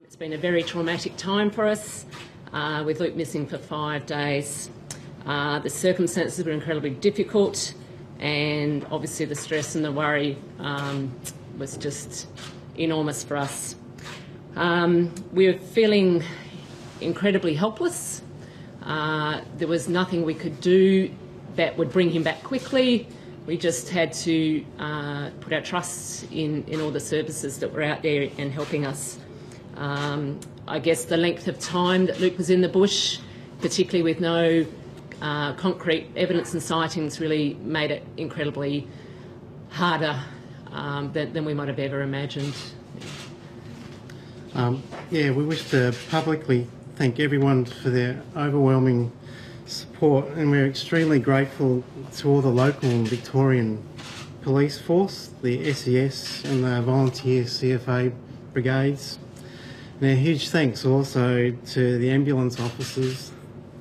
It's been a very traumatic time for us, with Luke missing for 5 days. The circumstances were incredibly difficult, and obviously the stress and the worry was just enormous for us. We were feeling incredibly helpless. There was nothing we could do that would bring him back quickly. We just had to put our trust in all the services that were out there and helping us. I guess the length of time that Luke was in the bush, particularly with no concrete evidence and sightings, really made it incredibly harder than we might have ever imagined. We wish to publicly thank everyone for their overwhelming support, and we're extremely grateful to all the local and Victorian police force, the SES and the volunteer CFA brigades. And a huge thanks also to the ambulance officers,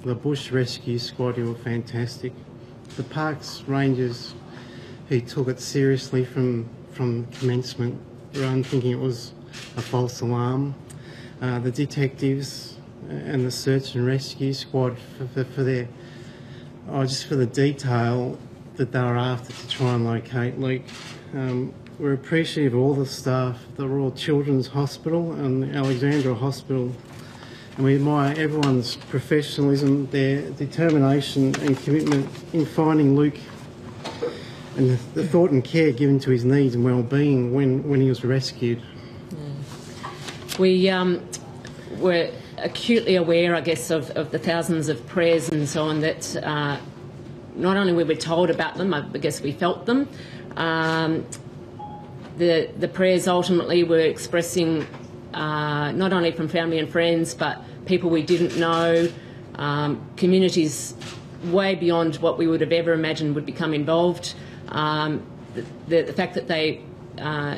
the Bush Rescue Squad, who were fantastic, the Parks Rangers who took it seriously from commencement, rather than thinking it was a false alarm, the detectives and the Search and Rescue Squad for their just for the detail that they were after to try and locate Luke. We're appreciative of all the staff, the Royal Children's Hospital and Alexandra Hospital, and we admire everyone's professionalism, their determination and commitment in finding Luke, and the thought and care given to his needs and well-being when he was rescued. We were acutely aware, I guess, of the thousands of prayers and so on that not only were we told about them, I guess we felt them. The prayers ultimately were expressing not only from family and friends, but people we didn't know, communities way beyond what we would have ever imagined would become involved. The fact that they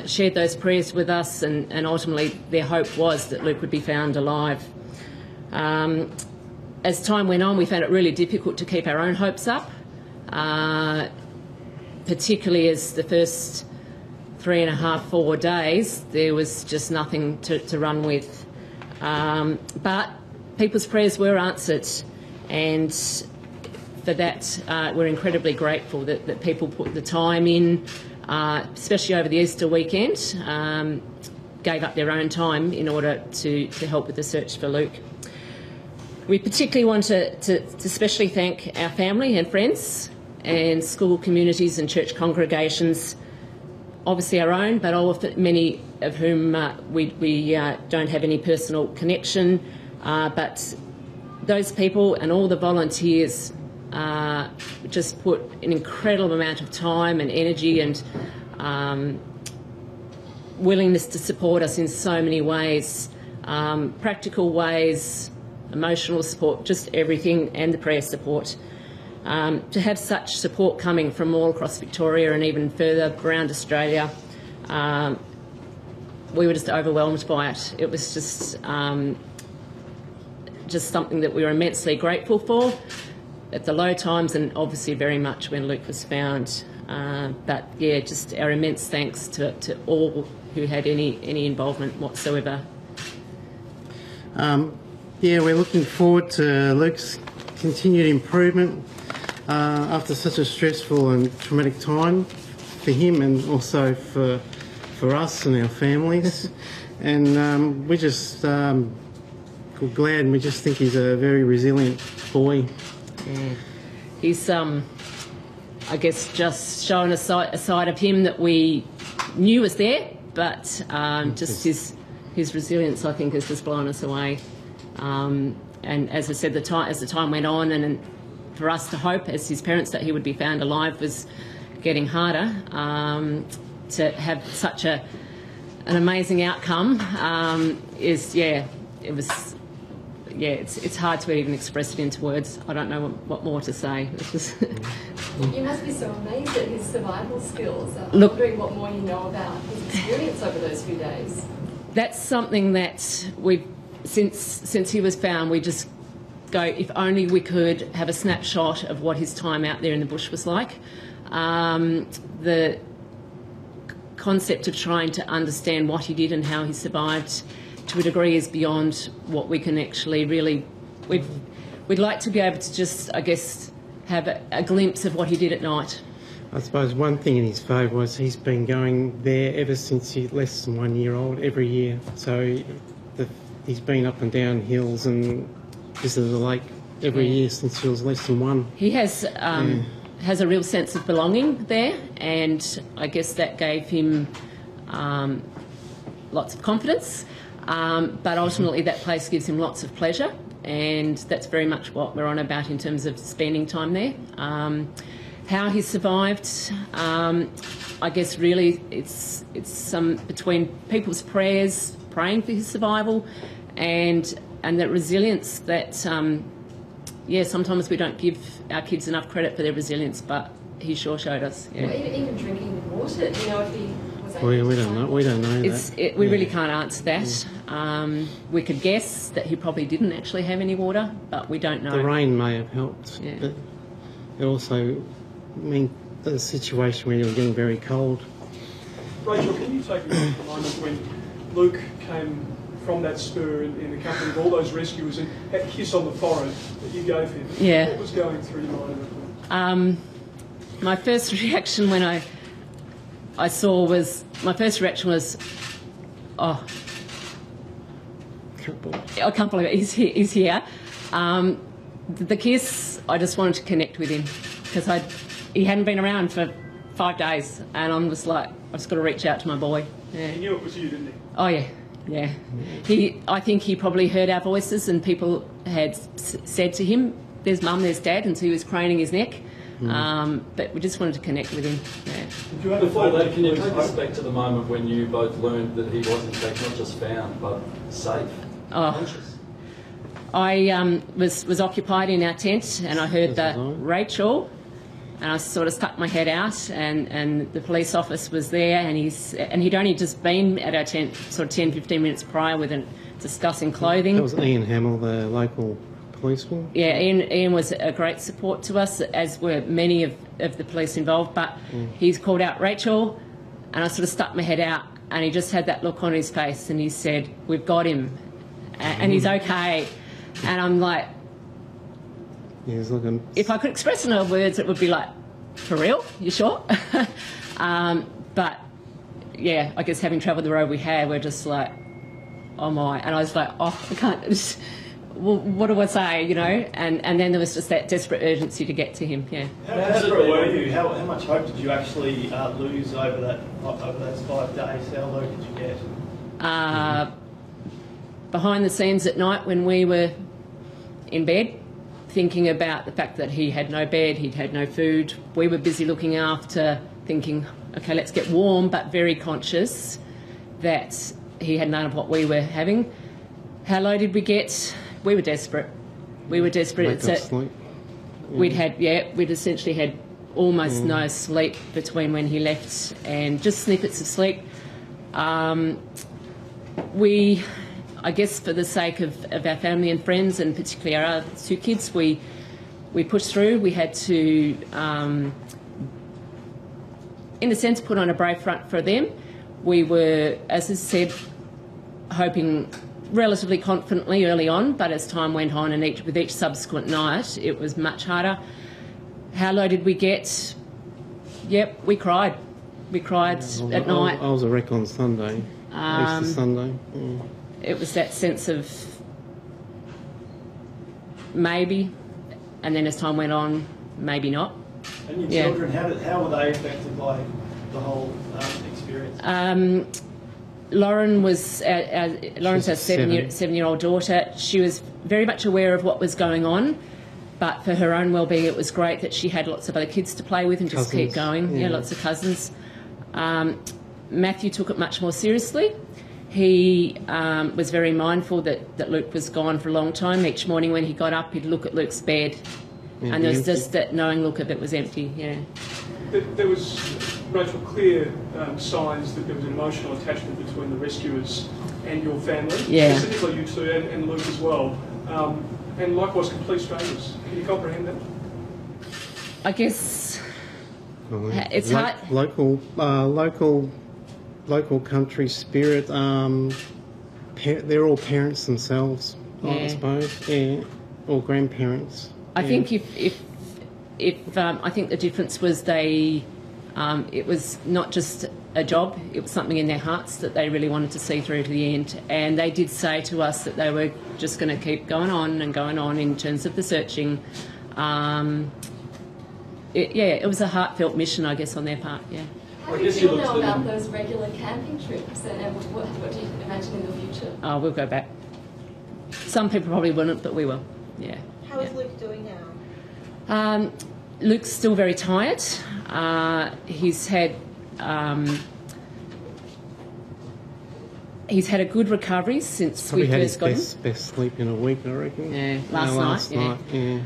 shared those prayers with us, and ultimately their hope was that Luke would be found alive. As time went on, we found it really difficult to keep our own hopes up, particularly as the first 3.5, 4 days, there was just nothing to run with. But people's prayers were answered, and for that we're incredibly grateful that people put the time in, especially over the Easter weekend, gave up their own time in order to help with the search for Luke. We particularly want to especially thank our family and friends and school communities and church congregations, obviously our own, but many of whom we don't have any personal connection, but those people and all the volunteers just put an incredible amount of time and energy and willingness to support us in so many ways, practical ways, emotional support, just everything, and the prayer support. To have such support coming from all across Victoria and even further around Australia, we were just overwhelmed by it. It was just something that we were immensely grateful for at the low times, and obviously very much when Luke was found. But yeah, just our immense thanks to all who had any involvement whatsoever. We're looking forward to Luke's continued improvement after such a stressful and traumatic time for him, and also for us and our families. And we're just glad, and we just think he's a very resilient boy. Yeah. He's, I guess, just showing a side of him that we knew was there, but just his resilience, I think, has just blown us away. And as I said, as the time went on, and for us to hope as his parents that he would be found alive was getting harder. To have such an amazing outcome it's hard to even express it into words. I don't know what more to say. You must be so amazed at his survival skills. I'm wondering what more you know about his experience over those few days. That's something that we've, since he was found, we just go, if only we could have a snapshot of what his time out there in the bush was like. The concept of trying to understand what he did and how he survived to a degree is beyond what we can actually really. We'd like to be able to just, I guess, have a glimpse of what he did at night. I suppose one thing in his favour was he's been going there ever since he's less than 1 year old, every year. So he's been up and down hills and visited the lake every year since he was less than one. He has a real sense of belonging there, and I guess that gave him lots of confidence. But ultimately that place gives him lots of pleasure, and that's very much what we're on about in terms of spending time there. How he survived, I guess really it's between people's prayers, praying for his survival, and that resilience that, sometimes we don't give our kids enough credit for their resilience, but he sure showed us. Yeah. Well, even drinking water, if he was able We don't know. We don't know We really can't answer that. We could guess that he probably didn't actually have any water, but we don't know. The rain may have helped, but it also meant the situation where you were getting very cold. Rachel, can you take me back to the moment when Luke came from that spur in the company of all those rescuers and that kiss on the forehead that you gave him? Yeah. What was going through your mind at that point? My first reaction when I saw was, oh, I can't believe it, he's here. The kiss, I just wanted to connect with him because he hadn't been around for 5 days, and I'm just like, I've just got to reach out to my boy. Yeah. He knew it was you, didn't he? Oh yeah. I think he probably heard our voices, and people had said to him, "There's Mum, there's Dad," and so he was craning his neck. But we just wanted to connect with him. Yeah. Before that, can you take us back to the moment when you both learned that he was in fact not just found but safe? Conscious? I was occupied in our tent, and I heard the Rachel, and I sort of stuck my head out, and the police officer was there, and he'd only just been at our tent sort of 10, 15 minutes prior with discussing clothing. That was Ian Hamill, the local policeman. Yeah, Ian was a great support to us, as were many of the police involved, but he's called out Rachel, and I sort of stuck my head out, and he just had that look on his face, and he said, "We've got him, and he's okay." And I'm like, he's looking... If I could express in other words, it would be like, "For real? You sure?" But yeah, I guess having travelled the road we had, we're just like, oh my, and I was like, oh, I can't, well, what do I say, you know? And then there was just that desperate urgency to get to him. Yeah. How desperate were you? How much hope did you actually lose over those 5 days? How low did you get? Behind the scenes at night when we were in bed, thinking about the fact that he had no bed, he'd had no food, we were busy looking after, thinking, okay, let's get warm, but very conscious that he had none of what we were having. How low did we get? We were desperate. We were desperate. We'd essentially had almost no sleep between when he left and just snippets of sleep. I guess for the sake of our family and friends, and particularly our other 2 kids, we pushed through. We had to, in a sense, put on a brave front for them. We were, as I said, hoping relatively confidently early on, but as time went on and with each subsequent night, it was much harder. How low did we get? Yep, we cried. We cried at night. I was a wreck on Sunday, Easter Sunday. It was that sense of maybe, and then as time went on, maybe not. And your children, how were they affected by the whole experience? Lawrence has a 7-year-old daughter. She was very much aware of what was going on, but for her own well-being, it was great that she had lots of other kids to play with and just keep going. Yeah, lots of cousins. Matthew took it much more seriously. He was very mindful that Luke was gone for a long time. Each morning when he got up, he'd look at Luke's bed, and there was just that knowing look of it was empty. Yeah. There was, Rachel, clear signs that there was an emotional attachment between the rescuers and your family, specifically you two and Luke as well, and likewise complete strangers. Can you comprehend that? I guess it's hard. Local country spirit. they're all parents themselves, I Yeah. suppose, yeah, or grandparents. I yeah. think if I think the difference was it was not just a job, it was something in their hearts that they really wanted to see through to the end. And they did say to us that they were just going to keep going on and going on in terms of the searching. It was a heartfelt mission, I guess, on their part, yeah. How do you feel now about those regular camping trips, and what do you imagine in the future? Oh, we'll go back. Some people probably wouldn't, but we will, yeah. How is Luke doing now? Luke's still very tired. He's had a good recovery since Probably we had first got him. his best sleep in a week, I reckon. Yeah, last night. Yeah.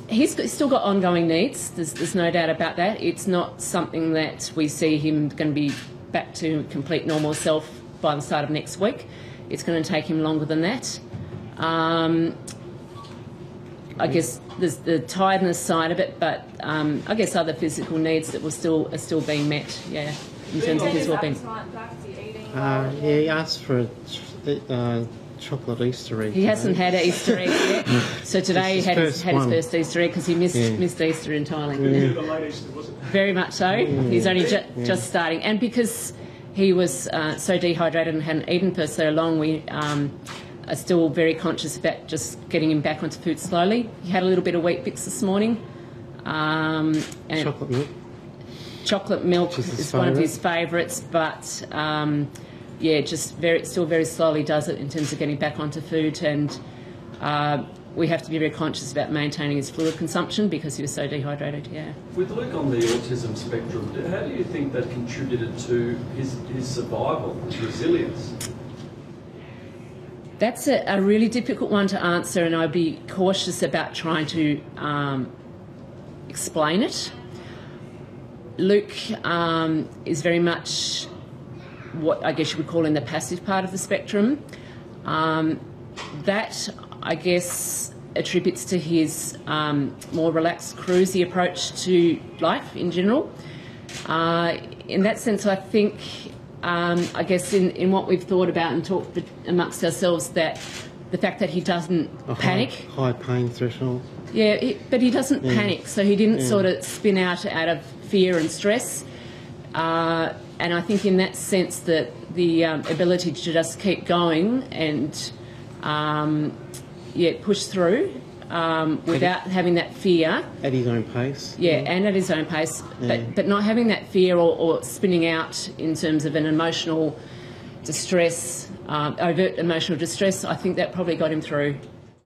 He's still got ongoing needs. There's no doubt about that. It's not something that we see him going to be back to complete normal self by the start of next week. It's going to take him longer than that. I guess there's the tiredness side of it, but I guess other physical needs that are still being met. Yeah, in terms of his well-being. He asked for a chocolate Easter egg. He hasn't had an Easter egg yet, so today he had his first Easter egg because he missed Easter entirely. The late Easter, was it? Very much so. He's only just starting, and because he was so dehydrated and hadn't eaten for so long, we are still very conscious about just getting him back onto food slowly. He had a little bit of Wheat Bix this morning. And chocolate milk. Chocolate milk is one of his favourites, but just still very slowly does it in terms of getting back onto food, and we have to be very conscious about maintaining his fluid consumption because he was so dehydrated. Yeah. With Luke on the autism spectrum, how do you think that contributed to his survival, his resilience? That's a really difficult one to answer, and I'd be cautious about trying to explain it. Luke is very much what I guess you would call in the passive part of the spectrum. That, I guess, attributes to his more relaxed, cruisy approach to life in general. In that sense, I think, I guess in what we've thought about and talked amongst ourselves, that the fact that he doesn't panic. High pain threshold. Yeah, but he doesn't panic, so he didn't sort of spin out of fear and stress. And I think in that sense that the ability to just keep going and push through without having that fear. At his own pace. Yeah, and at his own pace. But not having that fear or spinning out in terms of an emotional distress, overt emotional distress, I think that probably got him through.